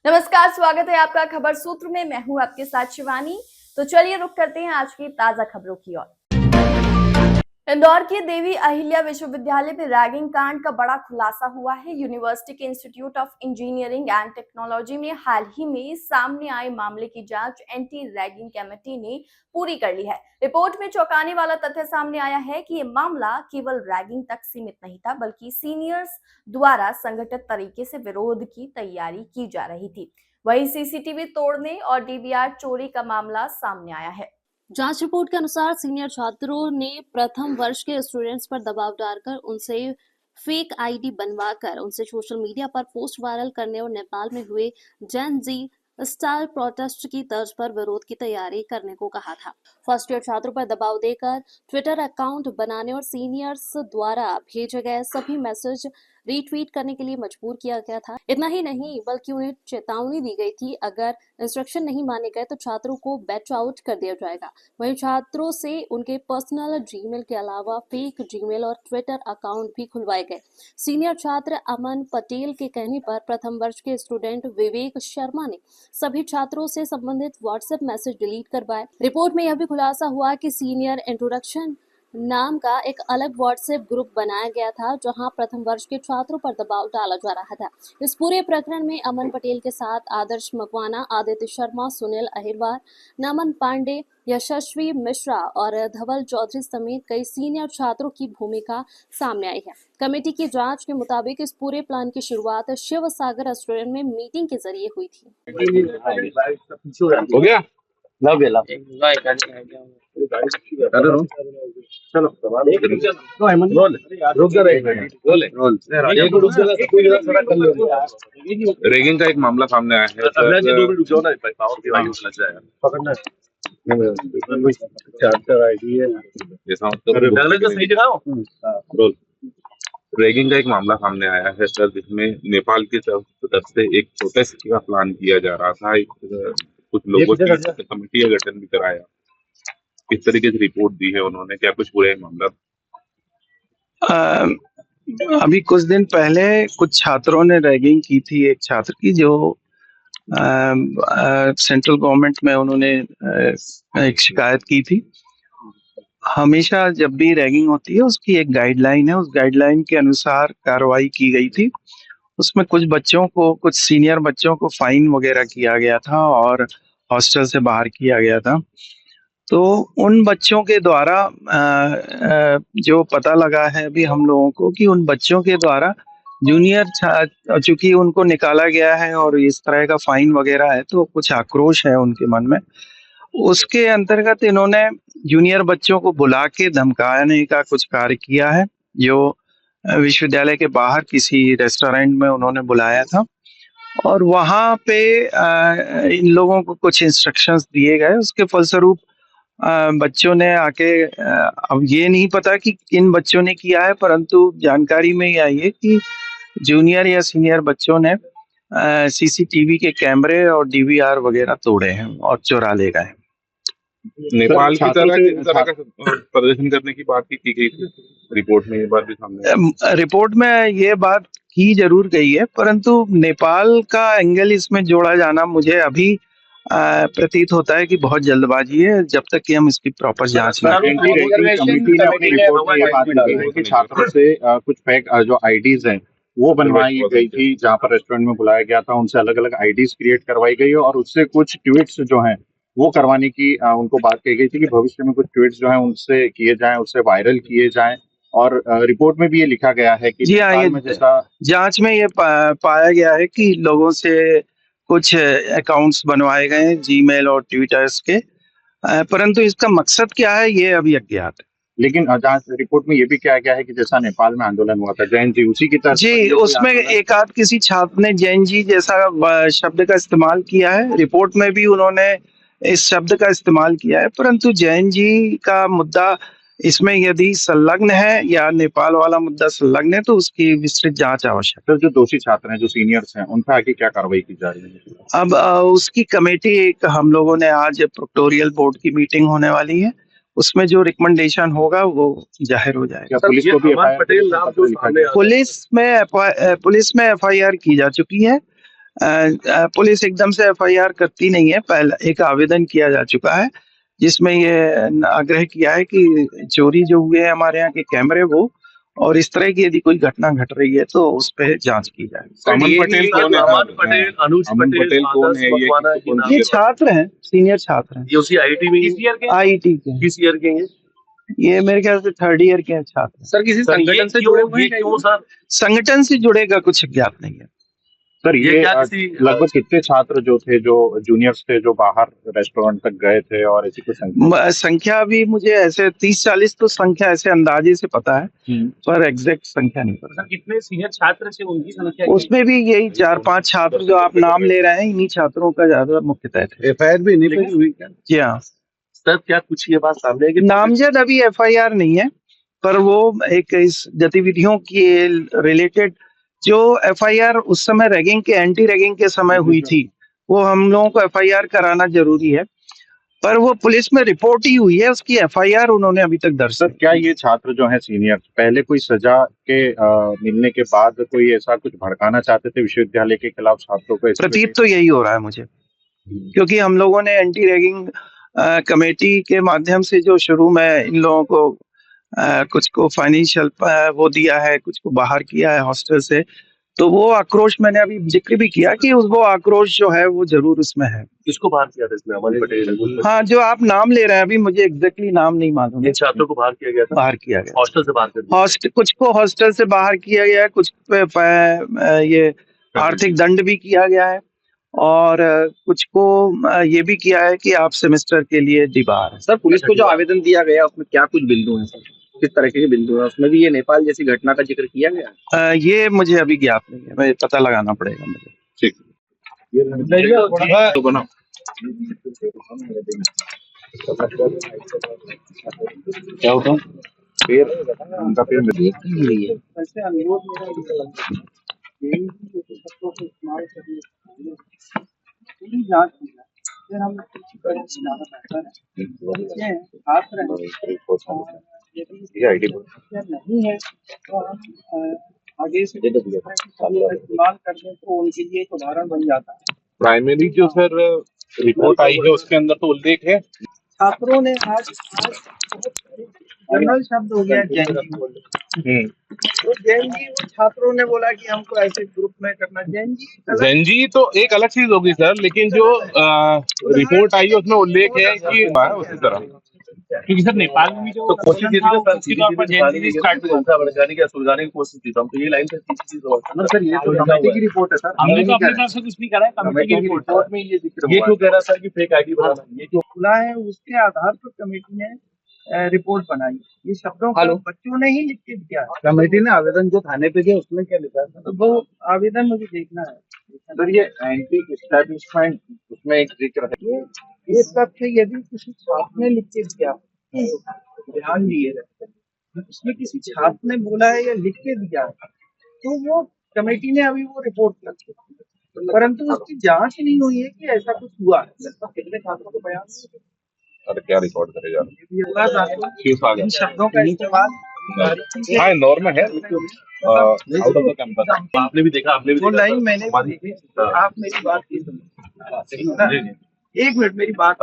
नमस्कार, स्वागत है आपका खबर सूत्र में। मैं हूं आपके साथ शिवानी। तो चलिए रुक करते हैं आज की ताजा खबरों की ओर। इंदौर के देवी अहिल्या विश्वविद्यालय में रैगिंग कांड का बड़ा खुलासा हुआ है। यूनिवर्सिटी के institute of engineering and technology में हाल ही में सामने आए मामले की जांच एंटी रैगिंग कमेटी ने पूरी कर ली है। रिपोर्ट में चौंकाने वाला तथ्य सामने आया है कि ये मामला केवल रैगिंग तक सीमित नहीं था, बल्कि सीनियर्स द्वारा संगठित तरीके से विरोध की तैयारी की जा रही थी। वहीं सीसीटीवी तोड़ने और डीवीआर चोरी का मामला सामने आया है। जांच रिपोर्ट के अनुसार सीनियर छात्रों ने प्रथम वर्ष के स्टूडेंट्स पर दबाव डालकर उनसे फेक आईडी बनवाकर उनसे सोशल मीडिया पर पोस्ट वायरल करने और नेपाल में हुए जेन जी स्टाइल प्रोटेस्ट की तर्ज पर विरोध की तैयारी करने को कहा था। फर्स्ट ईयर छात्रों पर दबाव देकर ट्विटर अकाउंट बनाने और सीनियर्स द्वारा भेजे गए सभी मैसेज रीट्वीट करने के लिए मजबूर किया गया था। इतना ही नहीं, बल्कि उन्हें चेतावनी दी गई थी, अगर इंस्ट्रक्शन नहीं माने गए तो छात्रों को बैच आउट कर दिया जाएगा। वहीं छात्रों से उनके पर्सनल जीमेल के अलावा फेक जीमेल और ट्विटर अकाउंट भी खुलवाए गए। सीनियर छात्र अमन पटेल के कहने पर प्रथम वर्ष के स्टूडेंट विवेक शर्मा ने सभी छात्रों से संबंधित व्हाट्सएप मैसेज डिलीट करवाए। रिपोर्ट में यह भी खुलासा हुआ कि सीनियर इंट्रोडक्शन नाम का एक अलग व्हाट्सएप ग्रुप बनाया गया था, जहां प्रथम वर्ष के छात्रों पर दबाव डाला जा रहा था। इस पूरे प्रकरण में अमन पटेल के साथ आदर्श मकवाना, आदित्य शर्मा, सुनील अहिरवार, नमन पांडे, यशस्वी मिश्रा और धवल चौधरी समेत कई सीनियर छात्रों की भूमिका सामने आई है। कमेटी की जांच के मुताबिक इस पूरे प्लान की शुरुआत शिव सागर रेस्टोरेंट में मीटिंग के जरिए हुई थी। हो गया चलो रेगिंग का एक मामला सामने आया है। रेगिंग का एक मामला सामने आया है सर, जिसमें नेपाल की तरफ से एक प्रोटेस्ट का प्लान किया जा रहा था। कुछ लोगों की कमेटी का गठन भी कराया। किस तरीके से रिपोर्ट दी है उन्होंने, क्या कुछ पूरा मामला? अभी कुछ दिन पहले कुछ छात्रों ने रैगिंग की थी। एक छात्र की जो सेंट्रल गवर्नमेंट में उन्होंने एक शिकायत की थी। हमेशा जब भी रैगिंग होती है उसकी एक गाइडलाइन है, उस गाइडलाइन के अनुसार कार्रवाई की गई थी। उसमें कुछ बच्चों को, कुछ सीनियर बच्चों को फाइन वगैरह किया गया था और हॉस्टल से बाहर किया गया था। तो उन बच्चों के द्वारा जो पता लगा है अभी हम लोगों को कि उन बच्चों के द्वारा जूनियर, चूंकि उनको निकाला गया है और इस तरह का फाइन वगैरह है, तो कुछ आक्रोश है उनके मन में। उसके अंतर्गत इन्होंने जूनियर बच्चों को बुला के धमकाने का कुछ कार्य किया है, जो विश्वविद्यालय के बाहर किसी रेस्टोरेंट में उन्होंने बुलाया था और वहां पे इन लोगों को कुछ इंस्ट्रक्शंस दिए गए। उसके फलस्वरूप बच्चों ने आके, अब ये नहीं पता कि किन बच्चों ने किया है, परंतु जानकारी में ये आई है कि जूनियर या सीनियर बच्चों ने सीसीटीवी के कैमरे और डीवीआर वगैरह तोड़े हैं और चुरा ले गए। नेपाल की तरह का प्रदर्शन करने की बात की गई थी रिपोर्ट में, ये बात भी सामने। रिपोर्ट में ये बात की जरूर गई है, परंतु नेपाल का एंगल इसमें जोड़ा जाना मुझे अभी प्रतीत होता है कि बहुत जल्दबाजी है, जब तक कि हम इसकी प्रॉपर जांच ना करें। कमेटी ने अपनी रिपोर्ट में ये बात कही है कि छात्रों से कुछ फेक जो आईडीज हैं वो बनवाई गई थी, जहां पर रेस्टोरेंट में बुलाया गया था उनसे अलग अलग आईडीज क्रिएट करवाई गई और उससे कुछ ट्वीट्स जो हैं वो करवाने की उनको बात कही गई थी कि भविष्य में कुछ ट्वीट्स जो हैं उनसे किए जाएं, उससे वायरल किए जाएं। और रिपोर्ट में भी ये लिखा गया है कि जी हाँ, ये जांच में ये पाया गया है कि लोगों से कुछ अकाउंट्स बनवाए गए हैं जीमेल और ट्विटर्स के, परंतु इसका मकसद क्या है ये अभी अज्ञात है। लेकिन जांच रिपोर्ट में ये भी किया गया है कि जैसा नेपाल में आंदोलन हुआ था जैन जी, उसी की तरह जी, उसमें एक आध किसी छात्र ने जैन जी जैसा शब्द का इस्तेमाल किया है। रिपोर्ट में भी उन्होंने इस शब्द का इस्तेमाल किया है, परंतु जैन जी का मुद्दा इसमें यदि संलग्न है या नेपाल वाला मुद्दा संलग्न है तो उसकी विस्तृत जांच आवश्यक है। जो दोषी छात्र हैं, जो सीनियर्स हैं, उन पर आगे क्या कार्रवाई की जा रही है? अब उसकी कमेटी, एक हम लोगों ने आज प्रोक्टोरियल बोर्ड की मीटिंग होने वाली है, उसमें जो रिकमेंडेशन होगा वो जाहिर हो जाएगा। पुलिस को भी पुलिस में एफआईआर की जा चुकी है। पुलिस एकदम से एफआईआर करती नहीं है। पहले एक आवेदन किया जा चुका है जिसमें ये आग्रह किया है कि चोरी जो हुए हैं हमारे यहाँ के कैमरे वो, और इस तरह की यदि कोई घटना घट रही है तो उस पर जांच की जाए। अमन पटेल कौन है? अमन पटेल, अनुज अमन पटेल, पटेल कौन आदर्श है? मकवाना, ये कौन ये छात्र हैं, सीनियर छात्र हैं, ये उसी आईटी में आईटी के। किस ईयर के हैं? ये मेरे ख्याल से 3rd ईयर के छात्र हैं। सर किसी संगठन से जुड़े हुए हैं क्यों सर? संगठन से जुड़ेगा कुछ ज्ञात नहीं है। सर ये ये क्या किसी- लगभग कितने छात्र जो थे, जो जूनियर्स थे, जो बाहर रेस्टोरेंट तक गए थे, और ऐसी कुछ संख्या? संख्या भी मुझे ऐसे 30-40 तो संख्या ऐसे अंदाजे से पता है, पर एग्जैक्ट संख्या नहीं पता। सर कितने सीनियर छात्र थे, उनकी संख्या उसमें भी यही 4-5 छात्र जो आप नाम ले रहे हैं, इन्हीं छात्रों का ज्यादा मुख्यतः थे। एफआईआर भी नहीं पे हुई क्या? जी हाँ, सर क्या कुछ ये बात सामने है कि नामजद अभी एफआईआर नहीं है, पर वो एक इस गतिविधियों के रिलेटेड जो एफआईआर उस समय रैगिंग के, एंटी रैगिंग के समय हुई थी, वो हम लोगों को एफआईआर कराना जरूरी है, पर वो पुलिस में रिपोर्ट ही हुई है, उसकी एफआईआर उन्होंने अभी तक दर्ज। सर क्या ये छात्र जो हैं सीनियर, पहले कोई सजा के मिलने के बाद कोई ऐसा कुछ भड़काना चाहते थे विश्वविद्यालय के खिलाफ छात्रों को? प्रतीत तो यही हो रहा है मुझे, क्योंकि हम लोगों ने एंटी रैगिंग कमेटी के माध्यम से जो शुरू में इन लोगों को कुछ को फाइनेंशियल वो दिया है, कुछ को बाहर किया है हॉस्टल से, तो वो आक्रोश मैंने अभी जिक्र भी किया कि वो आक्रोश जो है वो जरूर उसमें है। किसको बाहर किया था इसमें? अमन पटेल? हाँ, जो आप नाम ले रहे हैं अभी मुझे एग्जैक्टली नाम नहीं मालूम। इन छात्रों को बाहर किया गया था, बाहर किया गया, हॉस्टल से बाहर कर दिया। हॉस्टल, कुछ को हॉस्टल से बाहर किया गया है, कुछ पे ये आर्थिक दंड भी किया गया है, और कुछ को ये भी किया है कि आप सेमेस्टर के लिए डिबार है। सर पुलिस को जो आवेदन दिया गया उसमें क्या कुछ बिंदु हैं सर? किस तरह के बिंदु हैं उसमें? भी ये नेपाल जैसी घटना का जिक्र किया गया? ये मुझे अभी ज्ञात नहीं है, मैं पता लगाना पड़ेगा मुझे। ठीक तो बनाओ। क्या होता पेड़, उनका पेड़ वैसे अनुरोध मेरा ये है कि सबको इस्तेमाल करने पूरी जांच की जाए, फिर हम किसी तरह से ज्यादा बेहतर है। छात्र ये आईडी नहीं है तो हम आगे से इस्तेमाल करने को उनके लिए एक उदाहरण बन जाता है। प्राइमरी जो सर रिपोर्ट आई है उसके अंदर तो उल्लेख है। छात्रों ने आज जनरल शब्द हो गया जैन, तो जैन जी, वो छात्रों ने बोला कि हमको ऐसे ग्रुप में करना। जैनजी तो एक अलग चीज होगी सर, लेकिन जो रिपोर्ट आई है उसमें उल्लेख है कि उसी तरह, क्योंकि सर नेपाल में भी जो कोशिश की थी तो उसके तौर पर जैन स्टार्ट भड़काने की, सुलझाने की कोशिश की, तो हम तो ये लाइन से सर ये तो कमेटी की रिपोर्ट है सर, हमने तो अपने तरफ से कुछ नहीं करा है। कमेटी की रिपोर्ट में ये जिक्र ये क्यों कह रहा सर कि फेक आईडी बनाना, ये क्यों? खुला है, उसके आधार पर कमेटी ने रिपोर्ट बनाई। ये शब्दों को बच्चों ने ही लिख के दिया है। कमेटी ने आवेदन जो थाने पे किया उसमें क्या लिखा है? तो वो आवेदन मुझे देखना है सर। ये एंटी एस्टैब्लिशमेंट उसमें एक जिक्र है, ये तथ्य यदि किसी छात्र ने लिख के दिया, ध्यान दिए, उसमें किसी छात्र ने बोला है या लिख के दिया है, तो वो कमेटी ने अभी वो रिपोर्ट कर दी, परंतु उसकी जांच नहीं हुई है कि ऐसा कुछ हुआ है। कितने छात्रों को बयान अरे क्या रिकॉर्ड करेगा इन शब्दों का इस्तेमाल हाँ नॉर्मल है आउट ऑफ द कैंपस। आपने भी देखा, आपने भी वो लाइन मैंने भी देखी। आप मेरी बात की सुनिए, एक मिनट मेरी बात